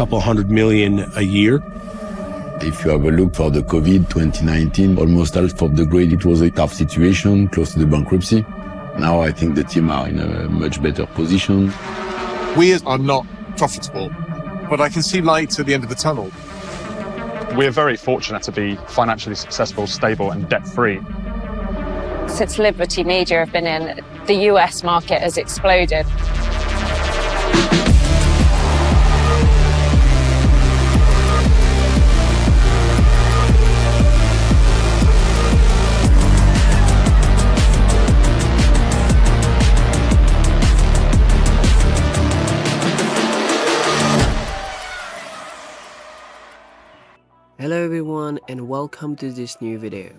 couple hundred million a year. If you have a look for the COVID 2019, almost half of the grid, it was a tough situation, close to the bankruptcy. Now I think the team are in a much better position. We are not profitable, but I can see light at the end of the tunnel. We're very fortunate to be financially successful, stable and debt-free. Since Liberty Media have been in, the US market has exploded. Hello everyone and welcome to this new video.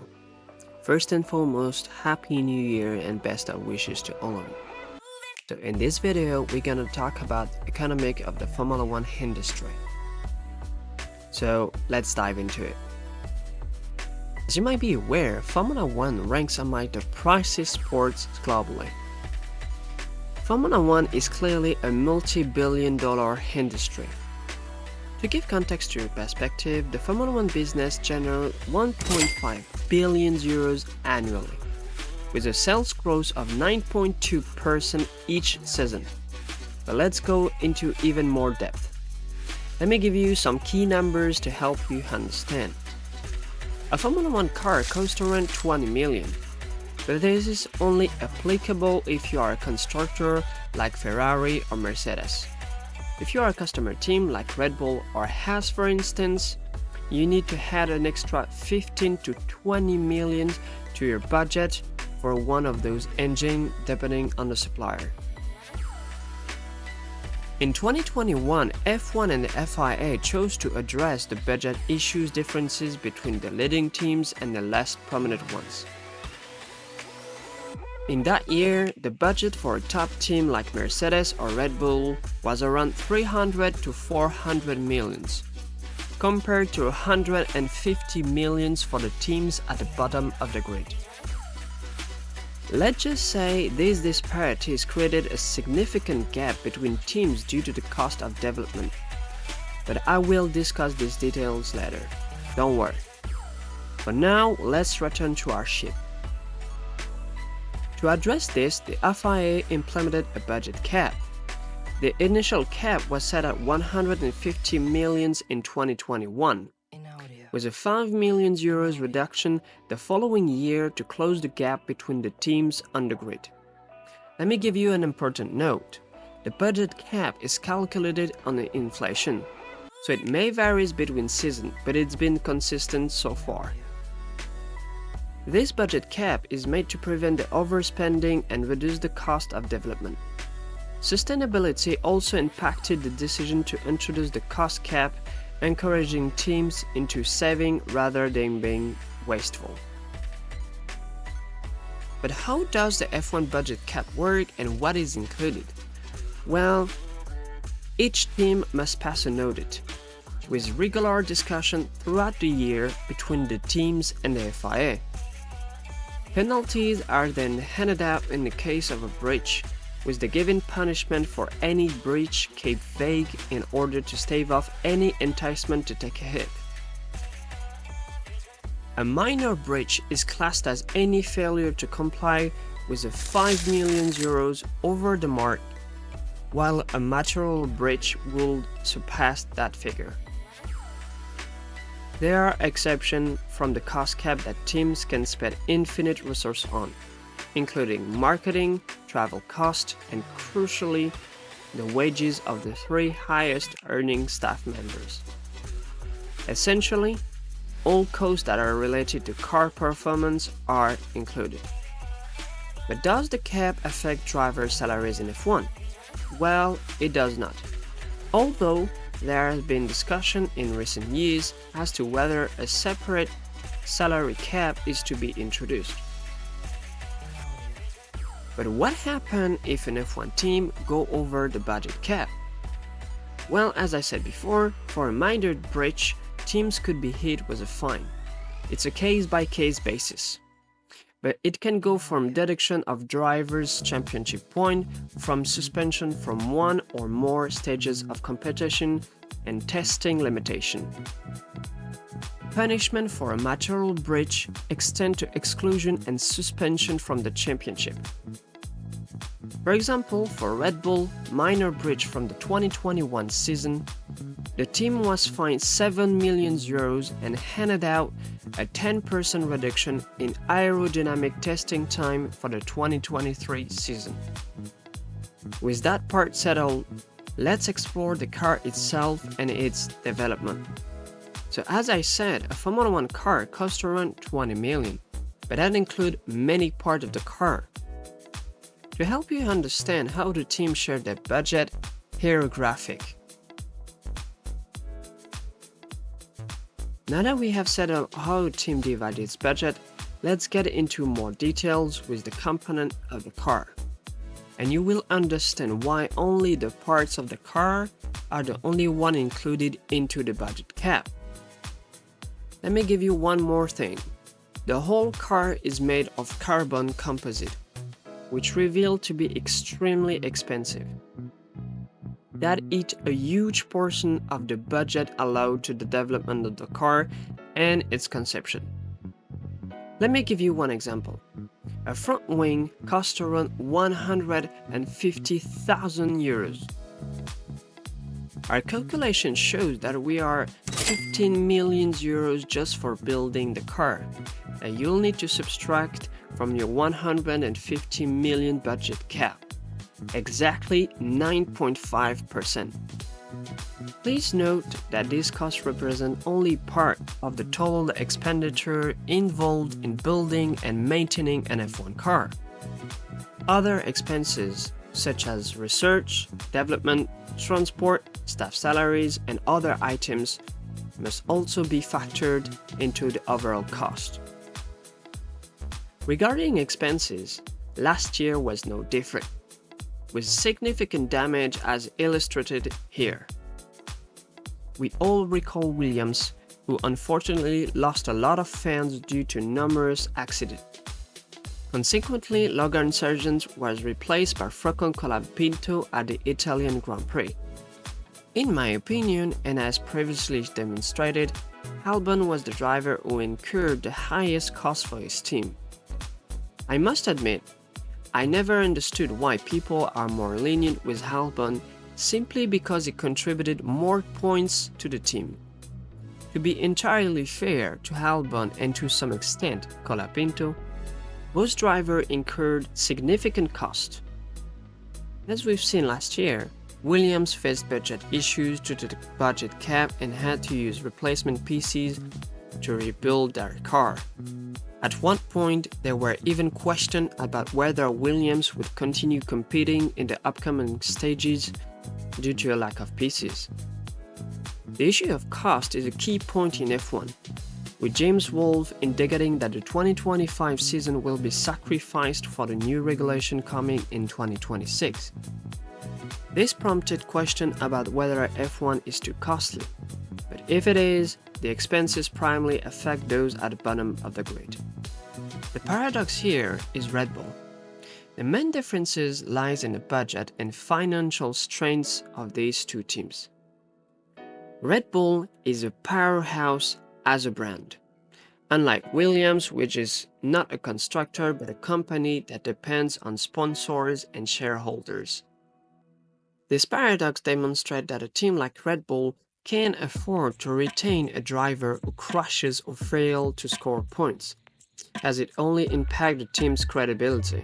First and foremost, Happy New Year and best of wishes to all of you. So in this video, we're gonna talk about economic of the Formula One industry. So let's dive into it. As you might be aware, Formula One ranks among the priciest sports globally. Formula One is clearly a multi-billion-dollar industry. To give context to your perspective, the Formula One business generates 1.5 billion euros annually, with a sales growth of 9.2% each season. But let's go into even more depth. Let me give you some key numbers to help you understand. A Formula One car costs around 20 million, but this is only applicable if you are a constructor like Ferrari or Mercedes. If you are a customer team like Red Bull or Haas for instance, you need to add an extra 15 to 20 million to your budget for one of those engines depending on the supplier. In 2021, F1 and the FIA chose to address the budget issues differences between the leading teams and the less prominent ones. In that year, the budget for a top team like Mercedes or Red Bull was around 300 to 400 millions, compared to 150 millions for the teams at the bottom of the grid. Let's just say these disparities created a significant gap between teams due to the cost of development, but I will discuss these details later, don't worry. But now, let's return to our ship. To address this, the FIA implemented a budget cap. The initial cap was set at 150 million in 2021, with a 5 million euros reduction the following year to close the gap between the teams on the grid. Let me give you an important note. The budget cap is calculated on the inflation, so it may vary between seasons, but it's been consistent so far. This budget cap is made to prevent the overspending and reduce the cost of development. Sustainability also impacted the decision to introduce the cost cap, encouraging teams into saving rather than being wasteful. But how does the F1 budget cap work and what is included? Well, each team must pass an audit, with regular discussion throughout the year between the teams and the FIA. Penalties are then handed out in the case of a breach, with the given punishment for any breach kept vague in order to stave off any enticement to take a hit. A minor breach is classed as any failure to comply with a 5 million euros over the mark, while a material breach will surpass that figure. There are exceptions from the cost cap that teams can spend infinite resources on, including marketing, travel costs, and crucially, the wages of the 3 highest earning staff members. Essentially, all costs that are related to car performance are included. But does the cap affect driver salaries in F1? Well, it does not. Although there has been discussion in recent years as to whether a separate salary cap is to be introduced. But what happens if an F1 team go over the budget cap? Well, as I said before, for a minor breach, teams could be hit with a fine. It's a case-by-case basis. but it can go from deduction of drivers' championship point, from suspension from one or more stages of competition, and testing limitation. Punishment for a material breach extend to exclusion and suspension from the championship. For example, for Red Bull, minor breach from the 2021 season, the team was fined €7 million and handed out a 10% reduction in aerodynamic testing time for the 2023 season. With that part settled, let's explore the car itself and its development. So as I said, a Formula 1 car costs around 20 million, but that includes many parts of the car. To help you understand how the team shared their budget, here a graphic. Now that we have set up how the team divided its budget, let's get into more details with the component of the car. And you will understand why only the parts of the car are the only one included into the budget cap. Let me give you one more thing. The whole car is made of carbon composite, which revealed to be extremely expensive. That eats a huge portion of the budget allowed to the development of the car and its conception. Let me give you one example. A front wing costs around €150,000. Our calculation shows that we are €15 million just for building the car, and you'll need to subtract from your 150 million budget cap, exactly 9.5%. Please note that these costs represent only part of the total expenditure involved in building and maintaining an F1 car. Other expenses, such as research, development, transport, staff salaries, and other items, must also be factored into the overall cost. Regarding expenses, last year was no different, with significant damage as illustrated here. We all recall Williams, who unfortunately lost a lot of fans due to numerous accidents. Consequently, Logan Sargeant was replaced by Franco Colapinto at the Italian Grand Prix. In my opinion, and as previously demonstrated, Albon was the driver who incurred the highest cost for his team. I must admit, I never understood why people are more lenient with Albon simply because he contributed more points to the team. To be entirely fair to Albon and to some extent Colapinto, both drivers incurred significant cost. As we've seen last year, Williams faced budget issues due to the budget cap and had to use replacement pieces to rebuild their car. At one point, there were even questions about whether Williams would continue competing in the upcoming stages due to a lack of pieces. The issue of cost is a key point in F1, with James Wolfe indicating that the 2025 season will be sacrificed for the new regulation coming in 2026. This prompted questions about whether F1 is too costly, but if it is, the expenses primarily affect those at the bottom of the grid. The paradox here is Red Bull. The main differences lies in the budget and financial strengths of these two teams. Red Bull is a powerhouse as a brand, unlike Williams, which is not a constructor but a company that depends on sponsors and shareholders. This paradox demonstrates that a team like Red Bull can afford to retain a driver who crashes or fails to score points, as it only impacts the team's credibility.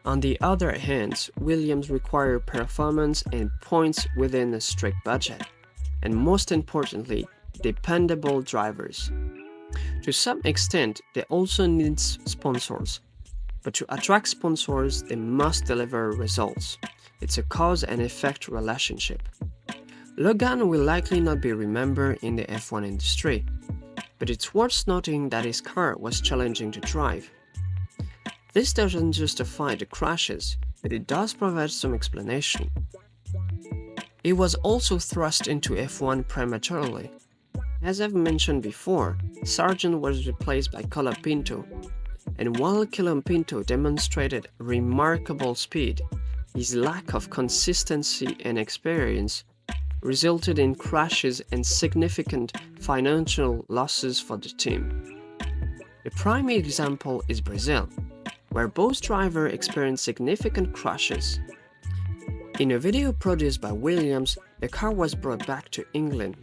On the other hand, Williams requires performance and points within a strict budget, and most importantly, dependable drivers. To some extent, they also need sponsors, but to attract sponsors, they must deliver results. It's a cause and effect relationship. Logan will likely not be remembered in the F1 industry, but it's worth noting that his car was challenging to drive. This doesn't justify the crashes, but it does provide some explanation. He was also thrust into F1 prematurely. As I've mentioned before, Sargeant was replaced by Colapinto, and while Colapinto demonstrated remarkable speed, his lack of consistency and experience resulted in crashes and significant financial losses for the team. The prime example is Brazil, where both drivers experienced significant crashes. In a video produced by Williams, the car was brought back to England,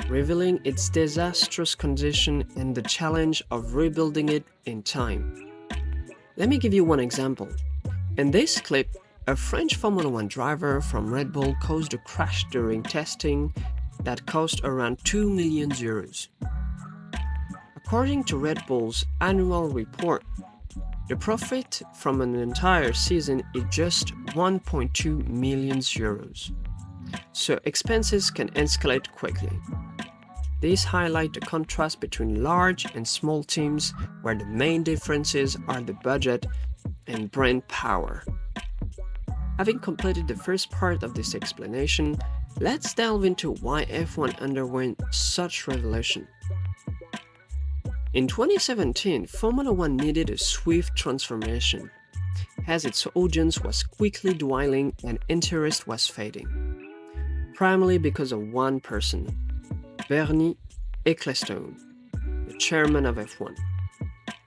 revealing its disastrous condition and the challenge of rebuilding it in time. Let me give you one example. In this clip, a French Formula One driver from Red Bull caused a crash during testing that cost around 2 million euros. According to Red Bull's annual report, the profit from an entire season is just 1.2 million euros. So expenses can escalate quickly. These highlight the contrast between large and small teams, where the main differences are the budget and brand power. Having completed the first part of this explanation, let's delve into why F1 underwent such revolution. In 2017, Formula One needed a swift transformation, as its audience was quickly dwindling and interest was fading, primarily because of one person, Bernie Ecclestone, the chairman of F1,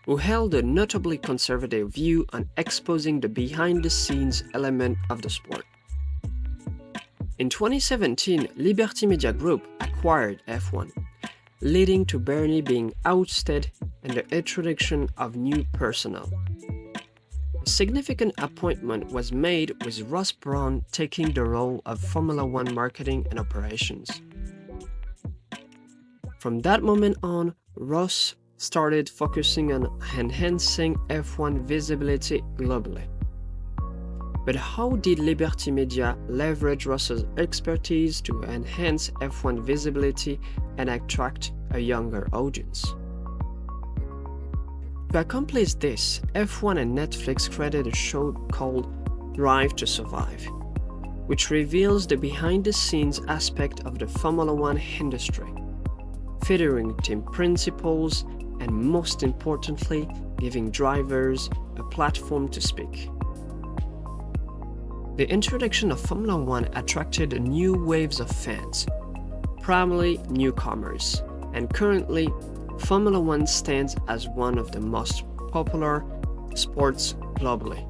who held a notably conservative view on exposing the behind-the-scenes element of the sport. In 2017, Liberty Media Group acquired F1, leading to Bernie being ousted and the introduction of new personnel. A significant appointment was made with Ross Brawn taking the role of Formula One marketing and operations. From that moment on, Ross started focusing on enhancing F1 visibility globally. But how did Liberty Media leverage Ross's expertise to enhance F1 visibility and attract a younger audience? To accomplish this, F1 and Netflix created a show called Drive to Survive, which reveals the behind-the-scenes aspect of the Formula One industry, featuring team principals and, most importantly, giving drivers a platform to speak. The introduction of Formula One attracted new waves of fans, primarily newcomers, and currently, Formula One stands as one of the most popular sports globally.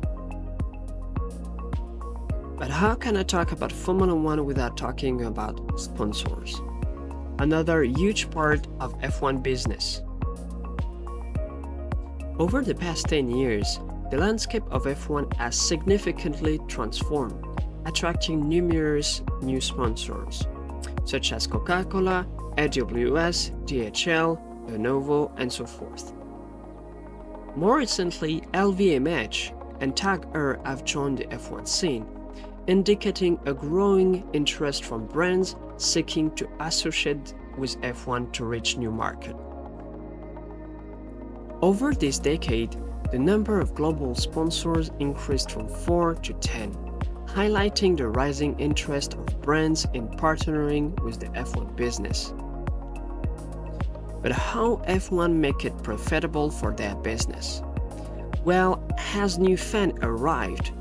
But how can I talk about Formula One without talking about sponsors? Another huge part of F1 business. Over the past 10 years, the landscape of F1 has significantly transformed, attracting numerous new sponsors, such as Coca-Cola, AWS, DHL, Lenovo, and so forth. More recently, LVMH and TAG Heuer have joined the F1 scene, indicating a growing interest from brands seeking to associate with F1 to reach new markets. Over this decade, the number of global sponsors increased from 4 to 10, highlighting the rising interest of brands in partnering with the F1 business. But how F1 make it profitable for their business? Well, as new fans arrived,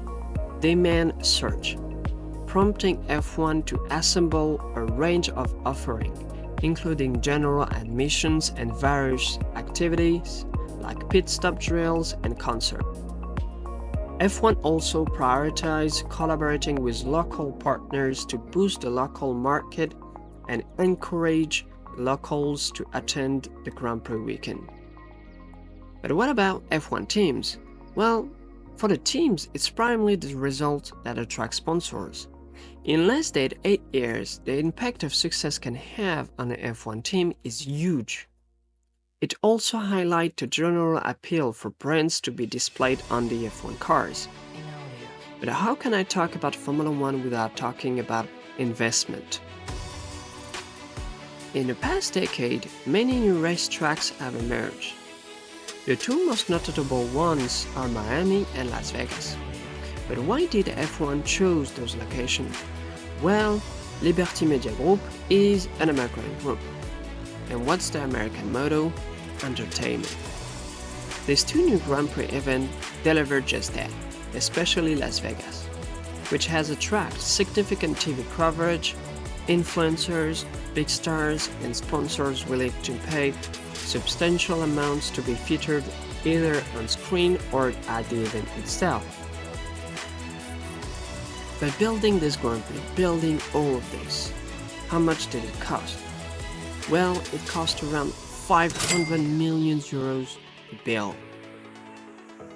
demand surged, prompting F1 to assemble a range of offerings, including general admissions and various activities like pit stop drills and concerts. F1 also prioritized collaborating with local partners to boost the local market and encourage locals to attend the Grand Prix weekend. But what about F1 teams? Well, for the teams, it's primarily the result that attracts sponsors. In less than 8 years, the impact of success can have on an F1 team is huge. It also highlights the general appeal for brands to be displayed on the F1 cars. But how can I talk about Formula One without talking about investment? In the past decade, many new racetracks have emerged. The two most notable ones are Miami and Las Vegas. But why did F1 choose those locations? Well, Liberty Media Group is an American group. And what's the American motto? Entertainment. These two new Grand Prix events deliver just that, especially Las Vegas, which has attracted significant TV coverage, influencers, big stars, and sponsors willing to pay substantial amounts to be featured either on screen or at the event itself. By building this Grand Prix, building all of this, how much did it cost? Well, it cost around 500 million euros to build.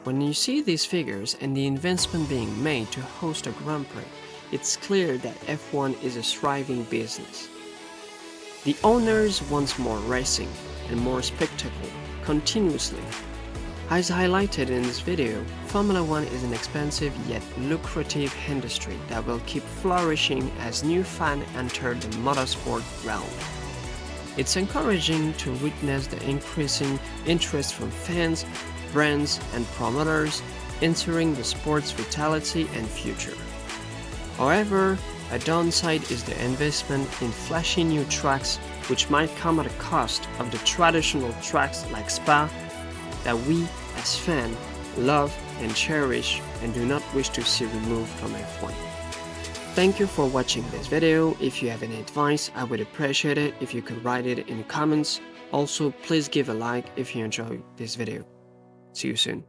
When you see these figures and the investment being made to host a Grand Prix, it's clear that F1 is a thriving business. The owners want more racing and more spectacle continuously. As highlighted in this video, Formula One is an expensive yet lucrative industry that will keep flourishing as new fans enter the motorsport realm. It's encouraging to witness the increasing interest from fans, brands, and promoters entering the sport's vitality and future. However, a downside is the investment in flashy new tracks, which might come at a cost of the traditional tracks like Spa that we, as fans, love and cherish and do not wish to see removed from F1. Thank you for watching this video. If you have any advice, I would appreciate it if you could write it in the comments. Also, please give a like if you enjoyed this video. See you soon.